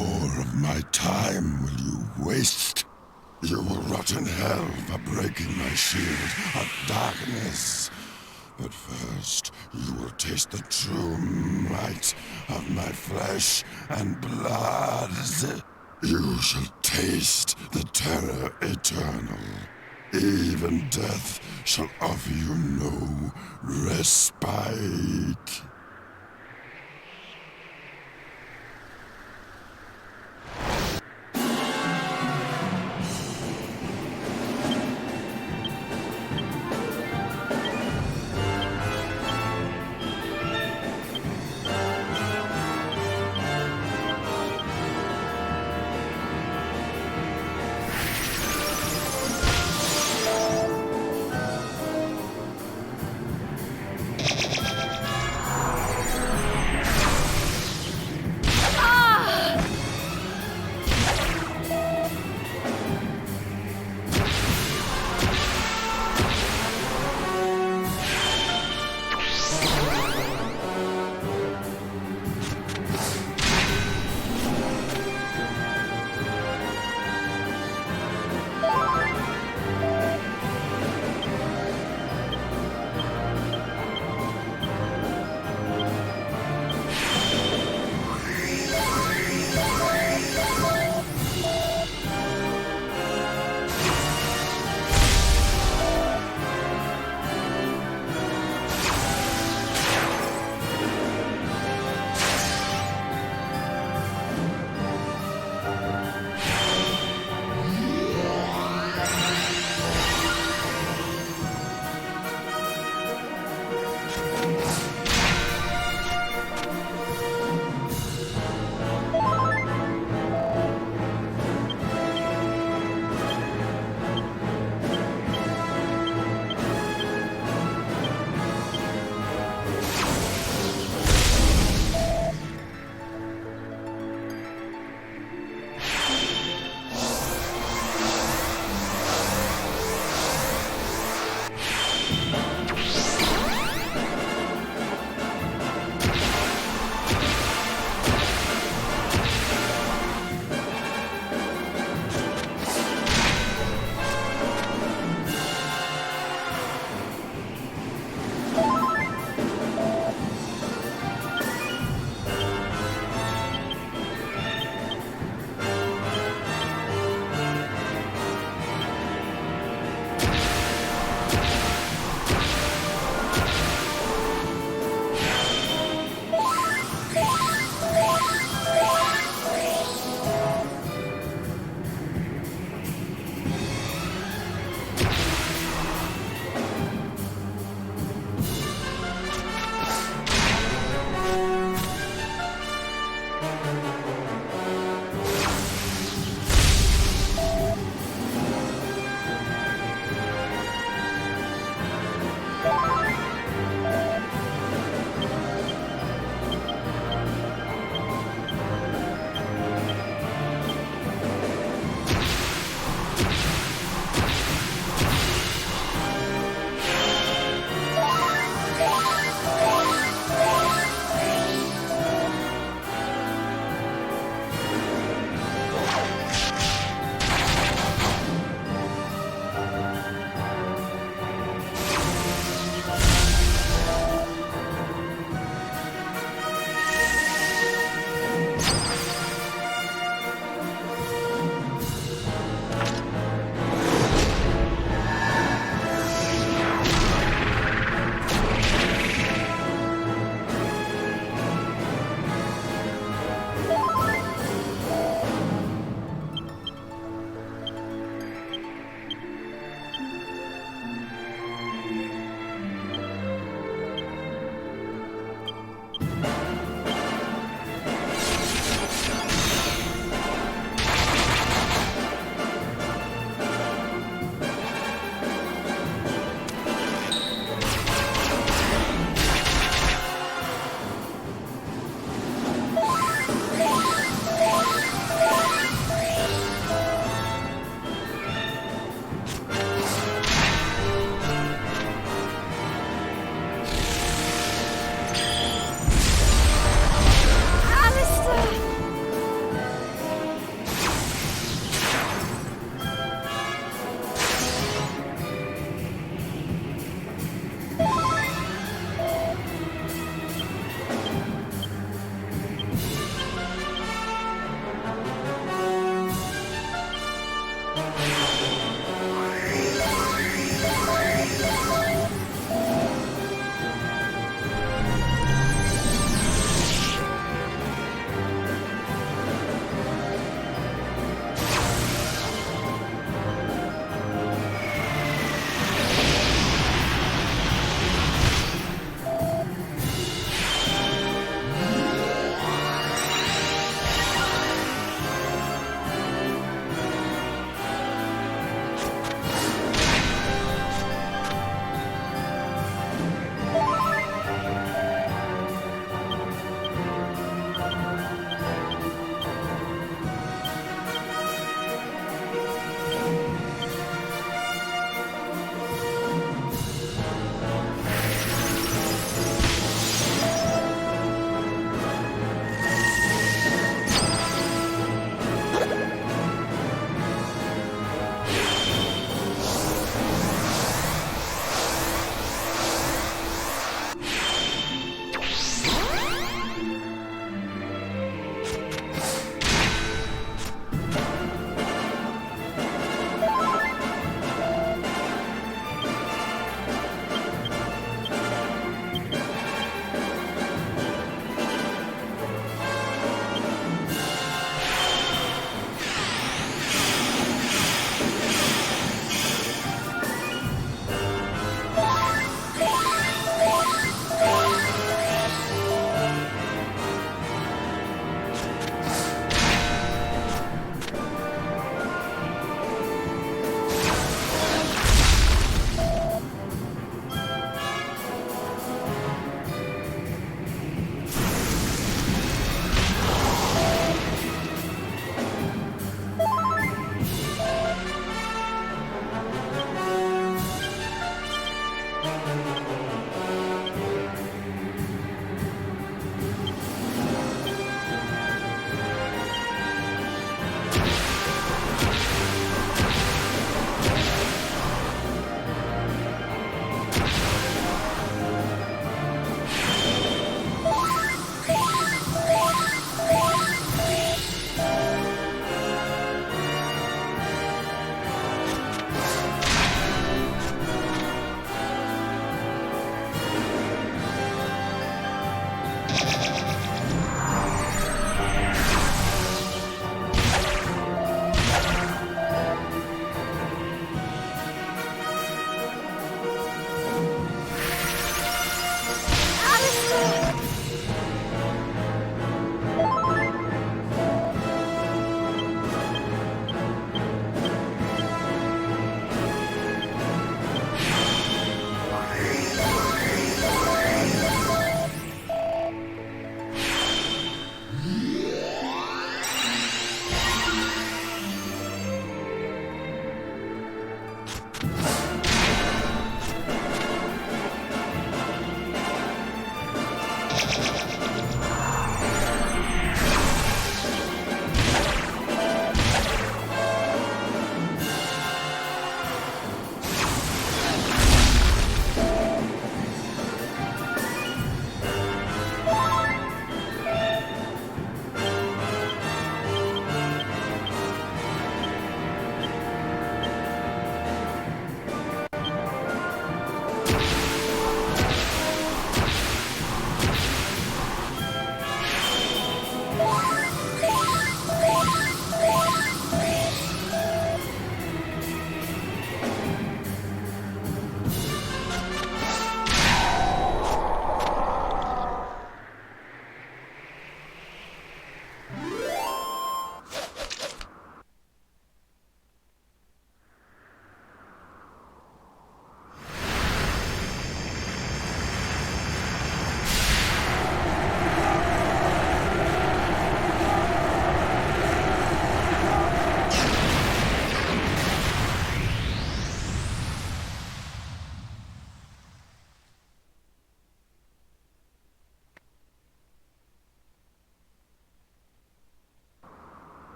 more of my time will you waste? You will rot in hell for breaking my shield of darkness. But first, you will taste the true might of my flesh and blood. You shall taste the terror eternal. Even death shall offer you no respite.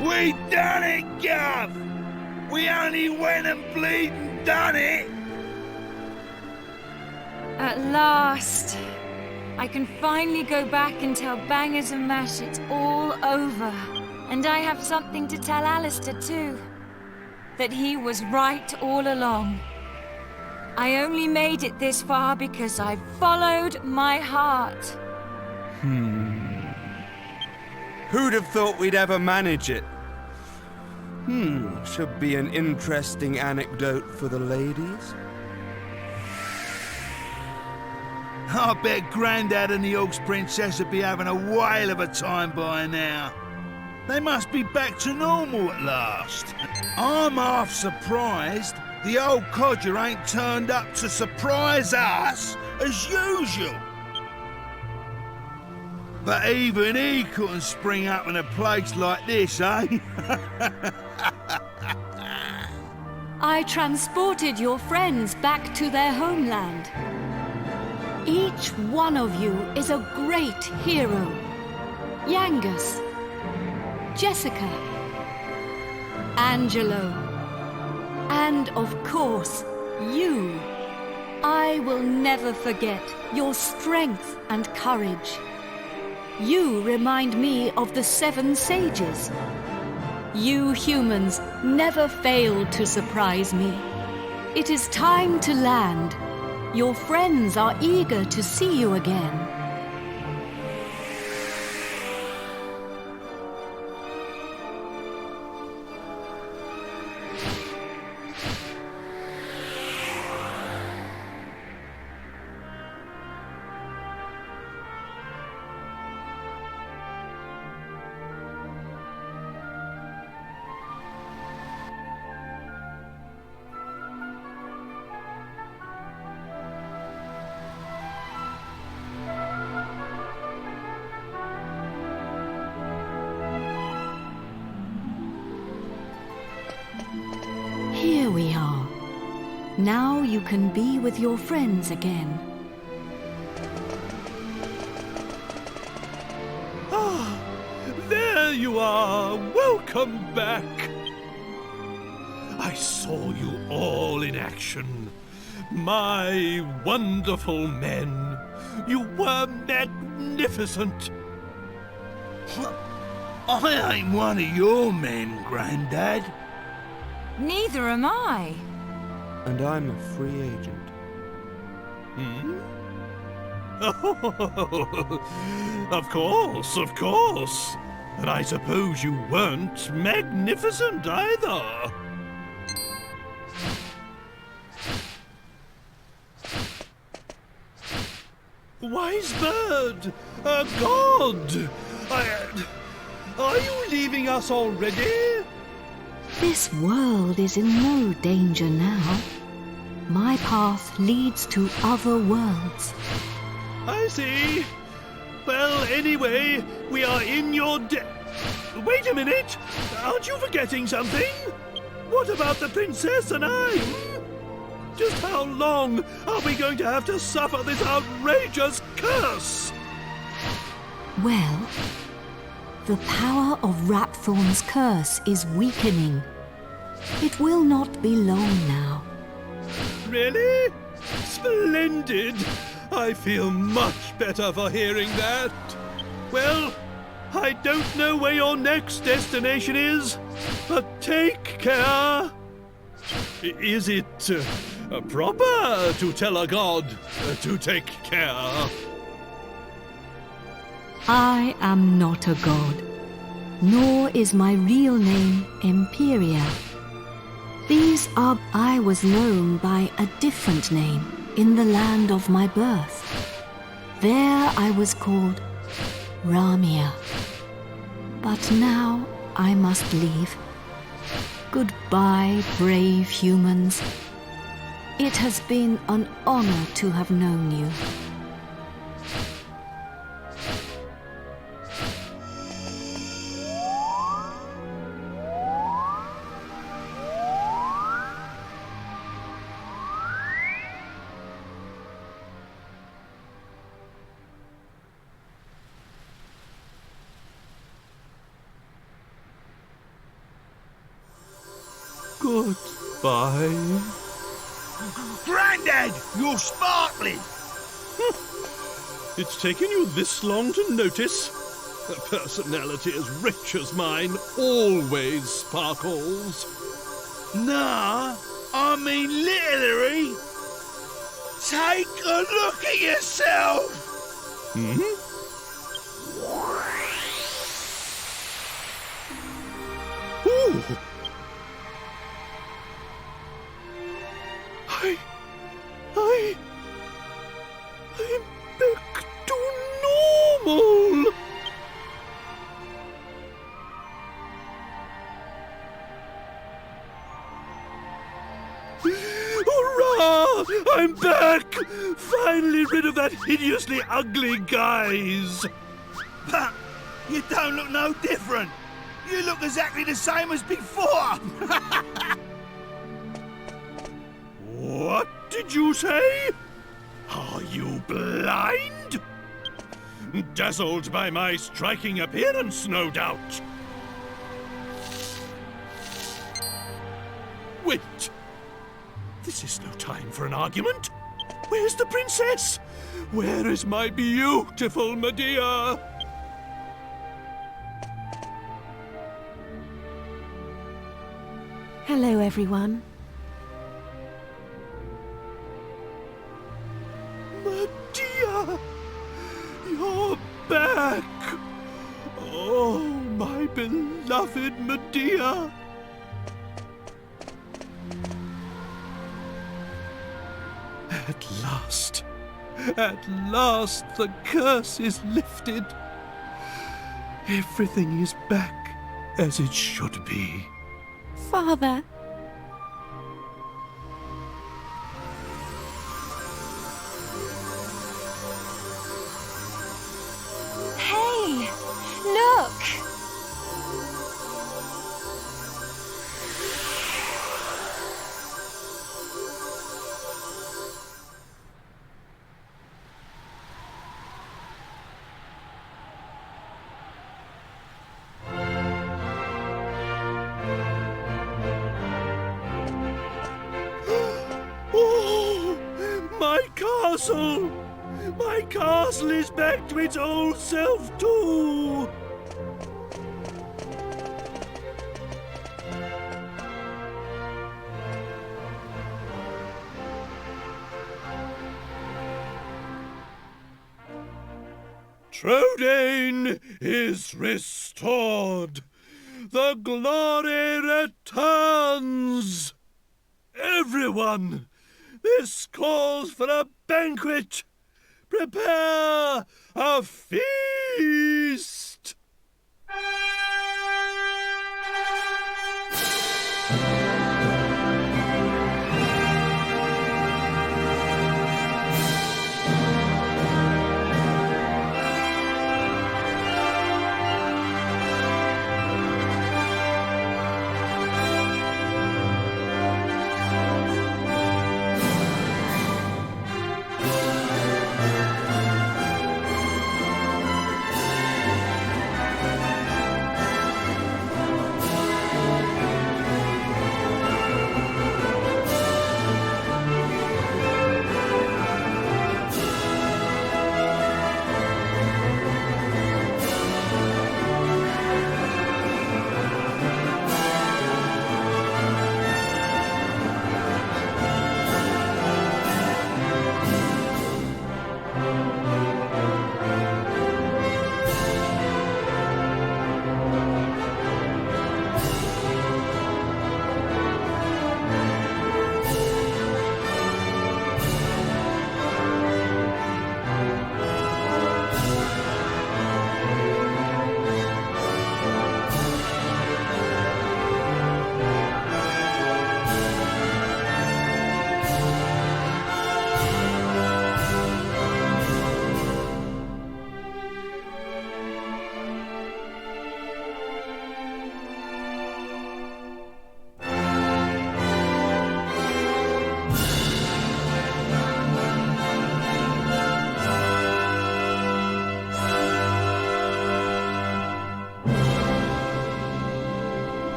We done it, Gov! We only went and bleeding done it! At last! I can finally go back and tell Bangers and Mash it's all over. And I have something to tell Alistair too. That he was right all along. I only made it this far because I followed my heart. Who'd have thought we'd ever manage it? Should be an interesting anecdote for the ladies. I bet Grandad and the Orcs Princess would be having a whale of a time by now. They must be back to normal at last. I'm half surprised the old codger ain't turned up to surprise us as usual. But even he couldn't spring up in a place like this, eh? I transported your friends back to their homeland. Each one of you is a great hero. Yangus, Jessica, Angelo, and of course, you. I will never forget your strength and courage. You remind me of the 7 sages. You humans never failed to surprise me. It is time to land. Your friends are eager to see you again. Here we are. Now you can be with your friends again. Ah, there you are. Welcome back. I saw you all in action. My wonderful men. You were magnificent. I ain't one of your men, Grandad. Neither am I. And I'm a free agent. Oh, of course. And I suppose you weren't magnificent either. Wise bird, a god. Are you leaving us already? This world is in no danger now. My path leads to other worlds. I see. Well, anyway, we are in your Wait a minute! Aren't you forgetting something? What about the princess and I? Just how long are we going to have to suffer this outrageous curse? Well, the power of Rhapthorne's curse is weakening. It will not be long now. Really? Splendid! I feel much better for hearing that. Well, I don't know where your next destination is, but take care. Is it proper to tell a god to take care? I am not a god, nor is my real name Imperia. I was known by a different name in the land of my birth. There I was called Ramia. But now I must leave. Goodbye, brave humans. It has been an honor to have known you. Goodbye. Grandad, you're sparkling! It's taken you this long to notice? A personality as rich as mine always sparkles. Nah, I mean literally. Take a look at yourself! Ooh. I'm back to normal. Hurrah! I'm back! Finally rid of that hideously ugly guise. But you don't look no different. You look exactly the same as before. What did you say? Are you blind? Dazzled by my striking appearance, no doubt. Wait. This is no time for an argument. Where's the princess? Where is my beautiful Medea? Hello, everyone. Medea! You're back! Oh, my beloved Medea! At last the curse is lifted. Everything is back as it should be. Father, Hey, look! Oh, my castle! My castle is back to its old self too! Trodain is restored! The glory returns! Everyone, this calls for a banquet! Prepare a feast!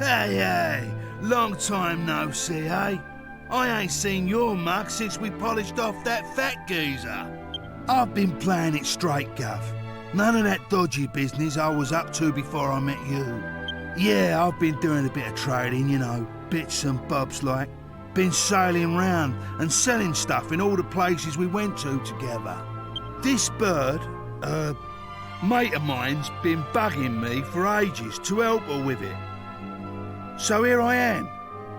Hey, long time no see, eh? I ain't seen your mug since we polished off that fat geezer. I've been playing it straight, Gov. None of that dodgy business I was up to before I met you. Yeah, I've been doing a bit of trading, you know, bits and bobs like. Been sailing round and selling stuff in all the places we went to together. This bird, mate of mine's been bugging me for ages to help her with it. So here I am.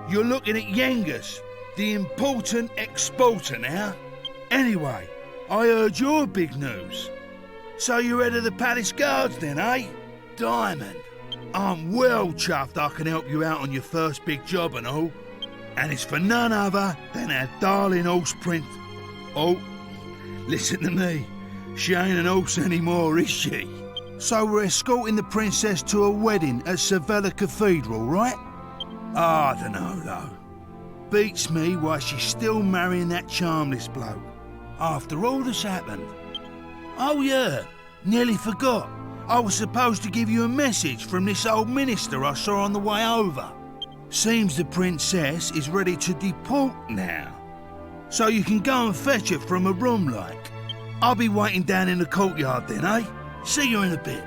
You're looking at Yengus, the important exporter now. Anyway, I heard your big news. So you're head of the palace guards then, eh? Diamond. I'm well chuffed I can help you out on your first big job and all. And it's for none other than our darling horse prince. Oh, listen to me. She ain't an horse anymore, is she? So we're escorting the princess to a wedding at Sevilla Cathedral, right? I don't know, though. Beats me why she's still marrying that charmless bloke. After all that's happened. Oh yeah, nearly forgot. I was supposed to give you a message from this old minister I saw on the way over. Seems the princess is ready to deport now. So you can go and fetch her from a room like. I'll be waiting down in the courtyard then, eh? See you in a bit.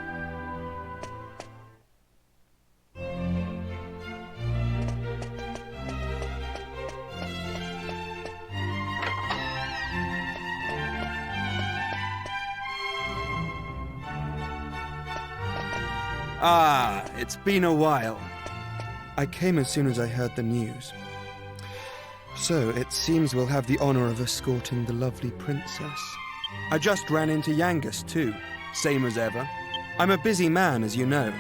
Ah, it's been a while. I came as soon as I heard the news. So, it seems we'll have the honor of escorting the lovely princess. I just ran into Yangus too, same as ever. I'm a busy man, as you know,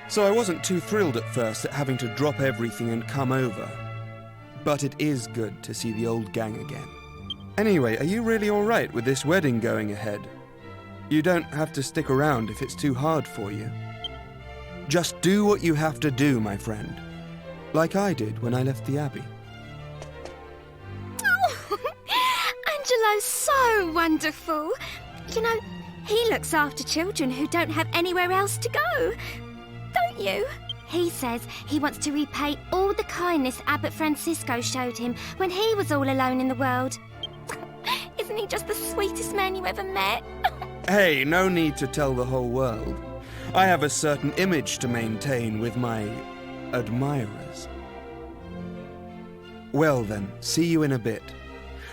so I wasn't too thrilled at first at having to drop everything and come over. But it is good to see the old gang again. Anyway, are you really alright with this wedding going ahead? You don't have to stick around if it's too hard for you. Just do what you have to do, my friend. Like I did when I left the Abbey. Oh, Angelo's so wonderful. You know, he looks after children who don't have anywhere else to go. Don't you? He says he wants to repay all the kindness Abbot Francisco showed him when he was all alone in the world. Isn't he just the sweetest man you ever met? Hey, no need to tell the whole world. I have a certain image to maintain with my admirers. Well then, see you in a bit.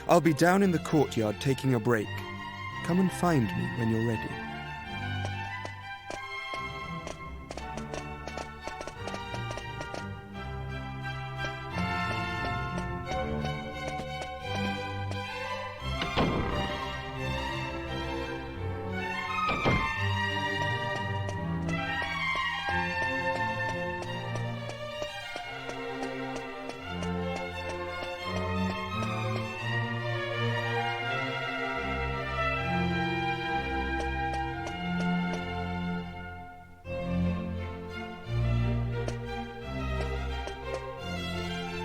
I'll be down in the courtyard taking a break. Come and find me when you're ready.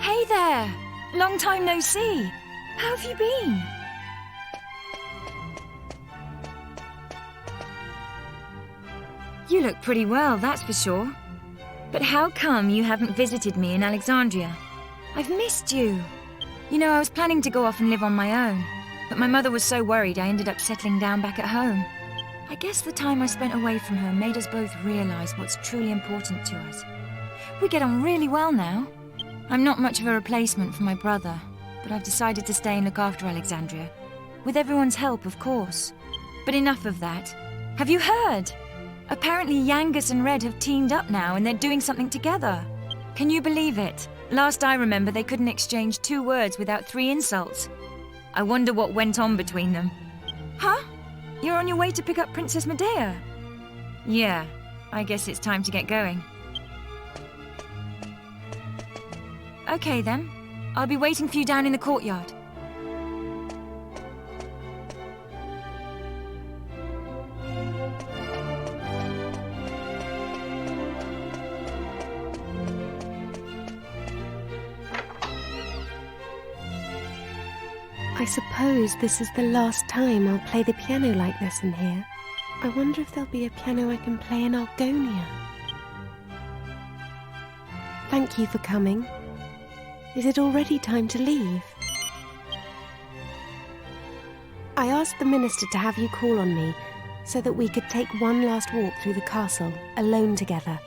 Hey there! Long time no see. How have you been? You look pretty well, that's for sure. But how come you haven't visited me in Alexandria? I've missed you. You know, I was planning to go off and live on my own, but my mother was so worried I ended up settling down back at home. I guess the time I spent away from her made us both realize what's truly important to us. We get on really well now. I'm not much of a replacement for my brother, but I've decided to stay and look after Alexandria. With everyone's help, of course. But enough of that. Have you heard? Apparently Yangus and Red have teamed up now and they're doing something together. Can you believe it? Last I remember, they couldn't exchange 2 words without 3 insults. I wonder what went on between them. Huh? You're on your way to pick up Princess Medea? Yeah, I guess it's time to get going. Okay then. I'll be waiting for you down in the courtyard. I suppose this is the last time I'll play the piano like this in here. I wonder if there'll be a piano I can play in Argonia. Thank you for coming. Is it already time to leave? I asked the minister to have you call on me so that we could take one last walk through the castle, alone together,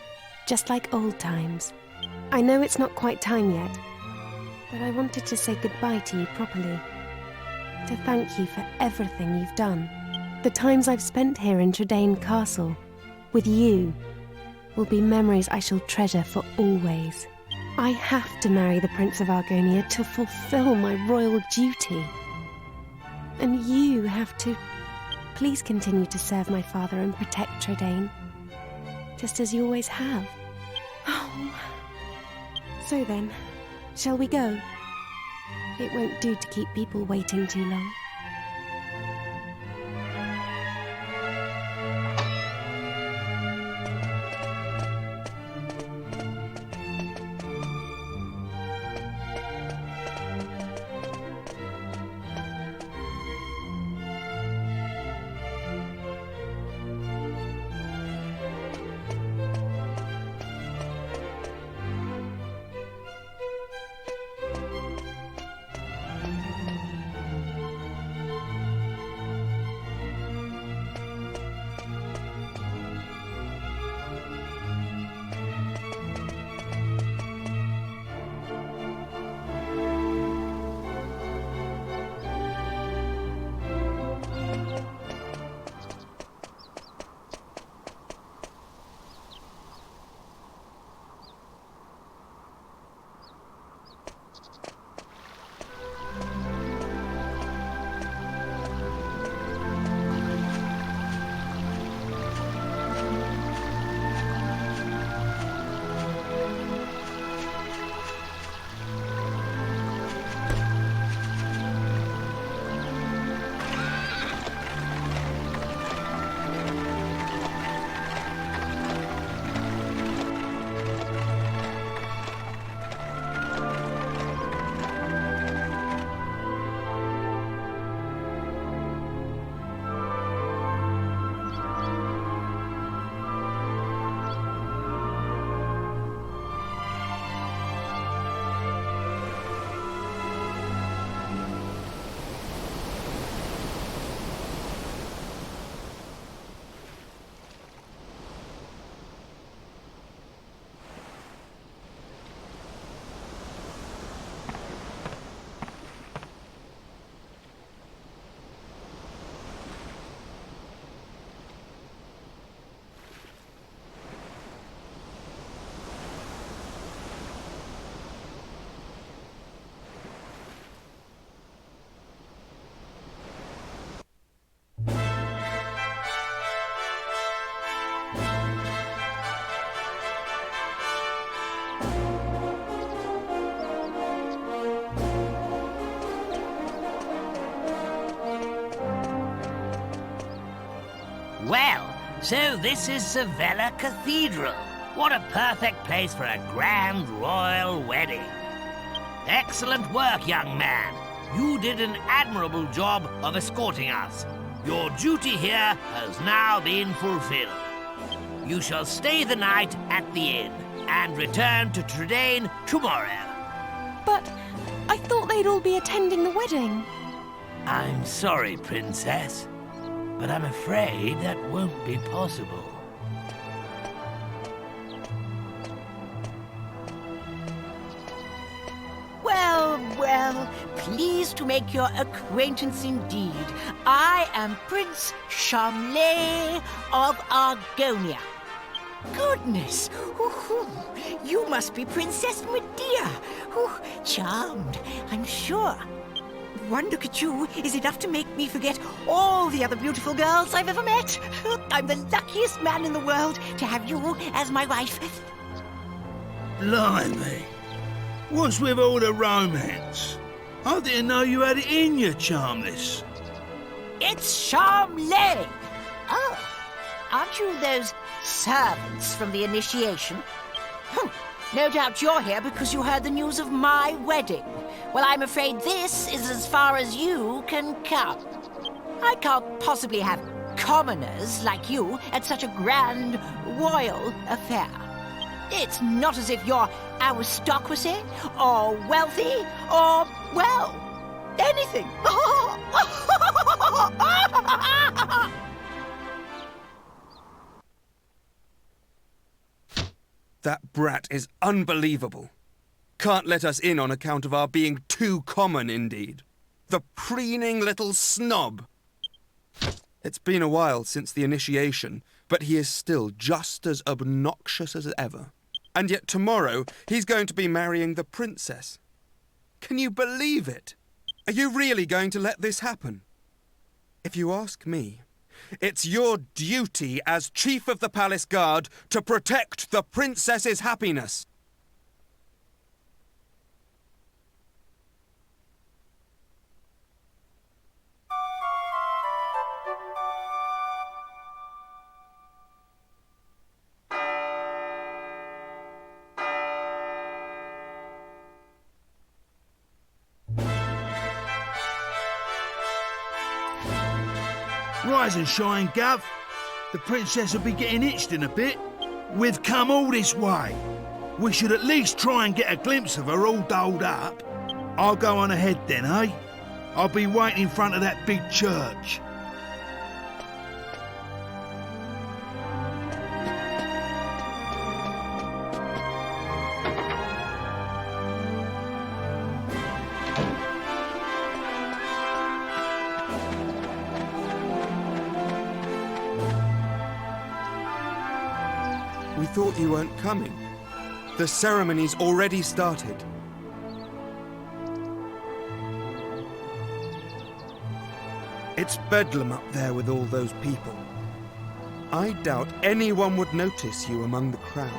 just like old times. I know it's not quite time yet, but I wanted to say goodbye to you properly. To thank you for everything you've done. The times I've spent here in Tradaine Castle, with you, will be memories I shall treasure for always. I have to marry the Prince of Argonia to fulfill my royal duty. And you have to... Please continue to serve my father and protect Tradaine, just as you always have. Oh. So then, shall we go? It won't do to keep people waiting too long. Well, so this is Sevilla Cathedral. What a perfect place for a grand royal wedding. Excellent work, young man. You did an admirable job of escorting us. Your duty here has now been fulfilled. You shall stay the night at the inn and return to Tradaine tomorrow. But I thought they'd all be attending the wedding. I'm sorry, Princess, but I'm afraid that won't be possible. Well, pleased to make your acquaintance indeed. I am Prince Charmley of Argonia. Goodness! You must be Princess Medea. Charmed, I'm sure. One look at you is enough to make me forget all the other beautiful girls I've ever met. I'm the luckiest man in the world to have you as my wife. Blimey. What's with all the romance? I didn't know you had it in you, Charmless. It's Charmley. Oh, aren't you those servants from the initiation? No doubt you're here because you heard the news of my wedding. Well, I'm afraid this is as far as you can come. I can't possibly have commoners like you at such a grand royal affair. It's not as if you're aristocracy, or wealthy, or, well, anything. That brat is unbelievable. Can't let us in on account of our being too common, indeed. The preening little snob. It's been a while since the initiation, but he is still just as obnoxious as ever. And yet tomorrow, he's going to be marrying the princess. Can you believe it? Are you really going to let this happen? If you ask me, it's your duty as Chief of the Palace Guard to protect the princess's happiness. Rise and shine, Gov. The princess will be getting itched in a bit. We've come all this way. We should at least try and get a glimpse of her all dolled up. I'll go on ahead then, eh? I'll be waiting in front of that big church. We thought you weren't coming. The ceremony's already started. It's bedlam up there with all those people. I doubt anyone would notice you among the crowd.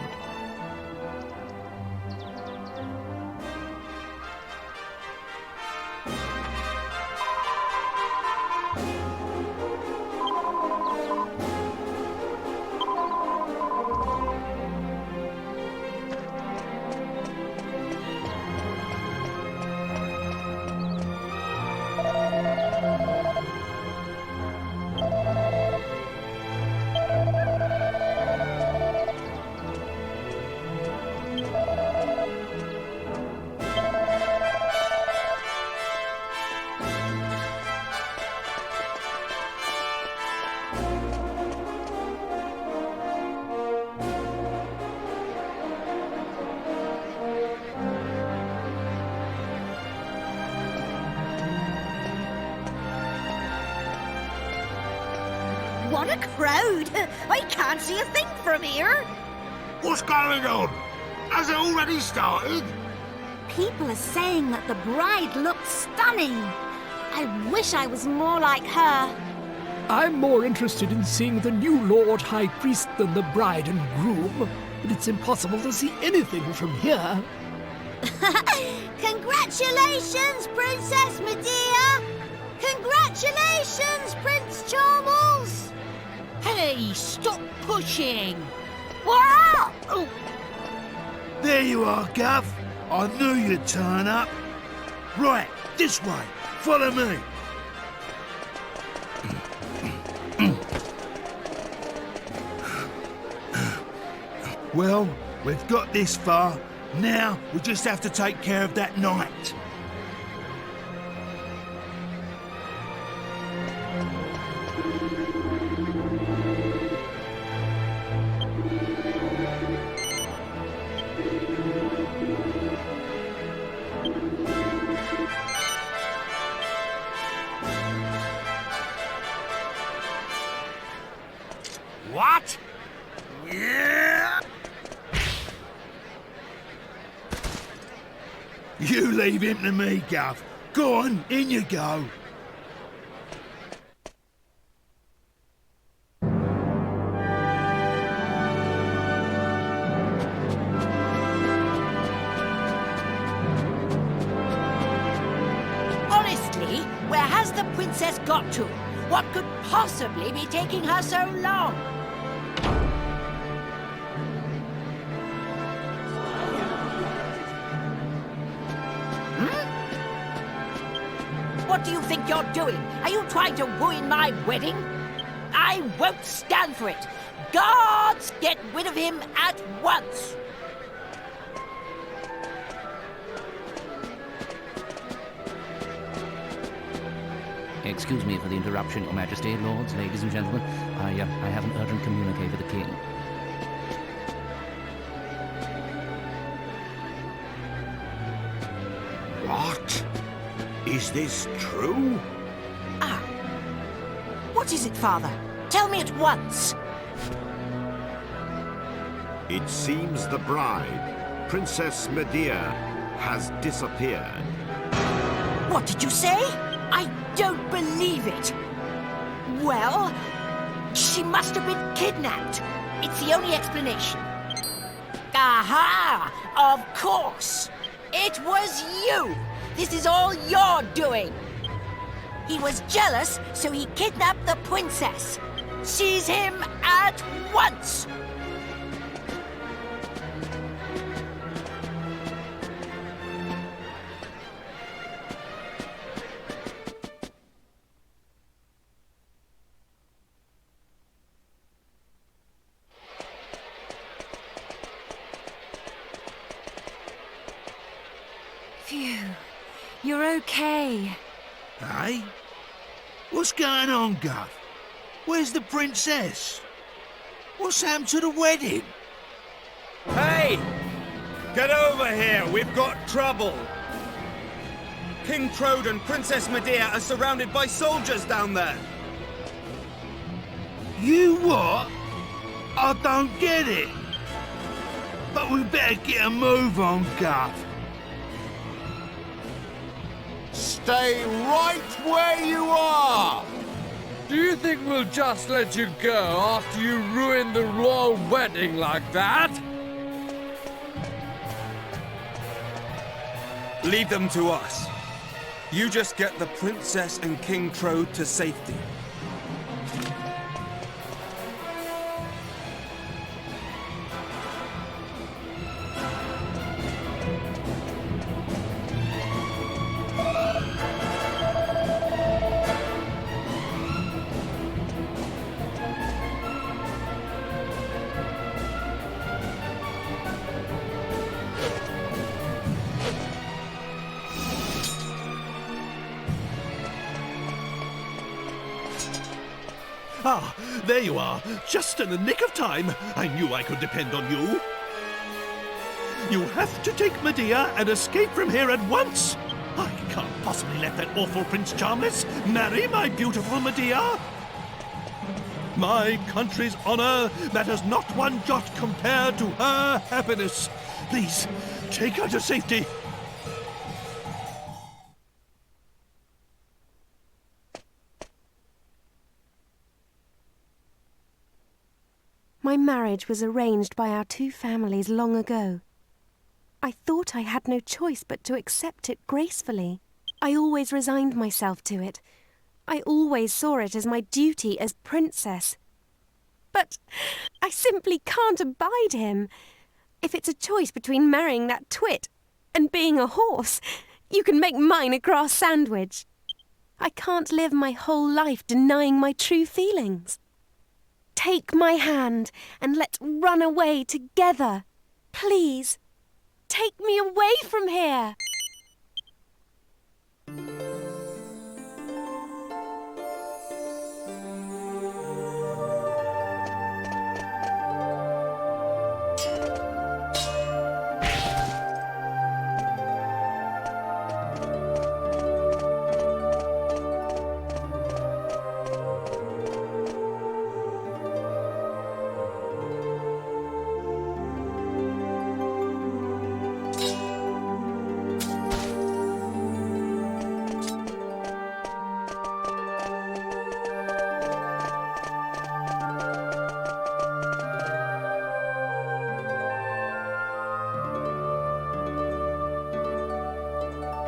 What a crowd! I can't see a thing from here. What's going on? Has it already started? People are saying that the bride looks stunning. I wish I was more like her. I'm more interested in seeing the new Lord High Priest than the bride and groom, but it's impossible to see anything from here. Congratulations, Princess Medea! Congratulations, Prince Charmles! Hey, stop pushing! Wow! Oh. There you are, Gov. I knew you'd turn up. Right, this way. Follow me. Well, we've got this far. Now we just have to take care of that knight. What? Yeah. You leave him to me, Gov. Go on, in you go. Honestly, where has the princess got to? What could possibly be taking her so long? What do you think you're doing? Are you trying to ruin my wedding? I won't stand for it. Guards, get rid of him at once! Excuse me for the interruption, Your Majesty, lords, ladies and gentlemen. I have an urgent communique for the king. What? Is this true? Ah. What is it, Father? Tell me at once. It seems the bride, Princess Medea, has disappeared. What did you say? I don't believe it. Well, she must have been kidnapped. It's the only explanation. Aha! Of course! It was you! This is all your doing! He was jealous, so he kidnapped the princess. Seize him at once! Phew. You're okay. Hey? What's going on, Gov? Where's the princess? What's happened to the wedding? Hey! Get over here! We've got trouble! King Trode and Princess Medea are surrounded by soldiers down there! You what? I don't get it. But we better get a move on, Gov. Stay right where you are! Do you think we'll just let you go after you ruined the royal wedding like that? Leave them to us. You just get the princess and King Trode to safety. Ah, there you are. Just in the nick of time. I knew I could depend on you. You have to take Medea and escape from here at once. I can't possibly let that awful Prince Charmless marry my beautiful Medea. My country's honor matters not one jot compared to her happiness. Please, take her to safety. My marriage was arranged by our two families long ago. I thought I had no choice but to accept it gracefully. I always resigned myself to it. I always saw it as my duty as princess. But I simply can't abide him. If it's a choice between marrying that twit and being a horse, you can make mine a grass sandwich. I can't live my whole life denying my true feelings. Take my hand and let's run away together. Please, take me away from here.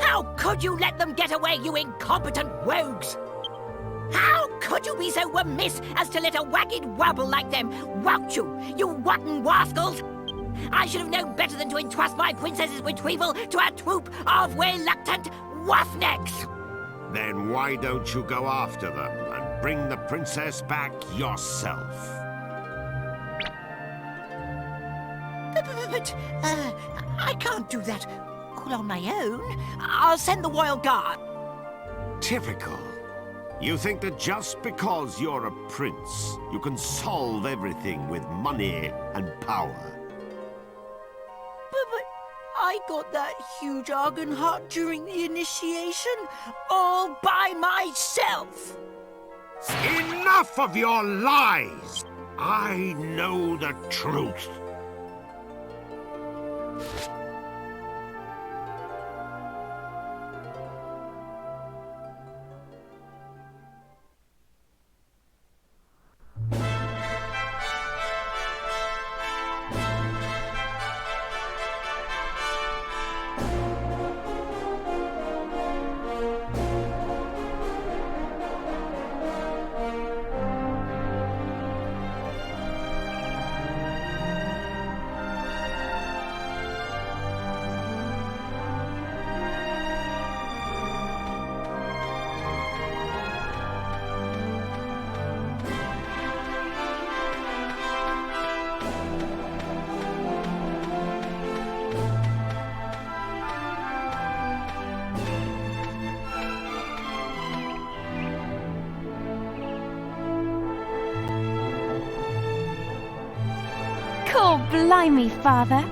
How could you let them get away, you incompetent rogues? How could you be so remiss as to let a wagged wobble like them wout you, you rotten rascals? I should have known better than to entrust my princess's retrieval to a troop of reluctant roughnecks. Then why don't you go after them and bring the princess back yourself? But I can't do that all on my own. I'll send the royal guard. Typical. You think that just because you're a prince, you can solve everything with money and power. But I got that huge argon heart during the initiation, all by myself. Enough of your lies! I know the truth. Oh, blimey, Father.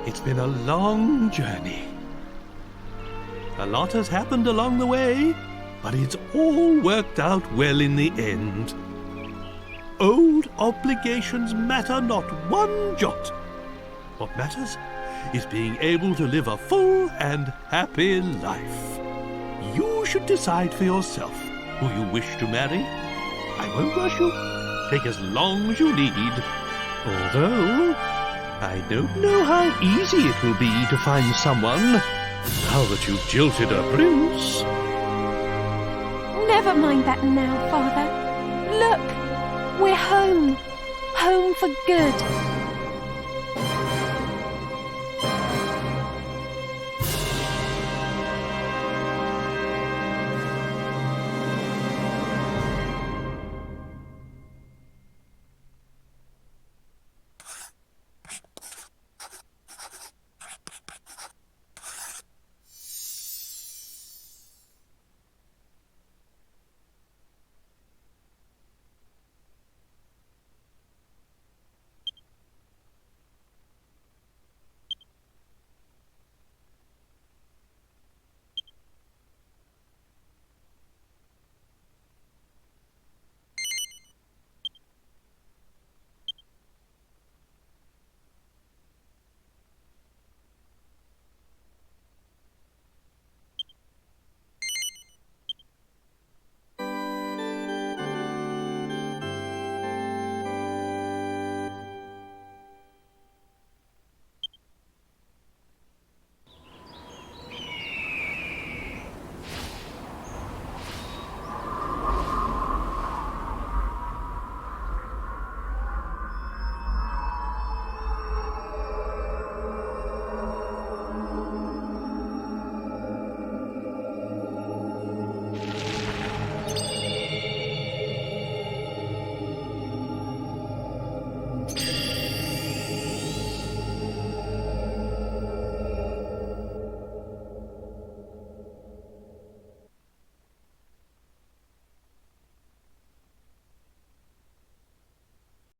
It's been a long journey. A lot has happened along the way, but it's all worked out well in the end. Old obligations matter not one jot. What matters is being able to live a full and happy life. You should decide for yourself who you wish to marry. I won't rush you. Take as long as you need. Although, I don't know how easy it will be to find someone now that you've jilted a prince. Never mind that now, Father. Look, we're home. Home for good.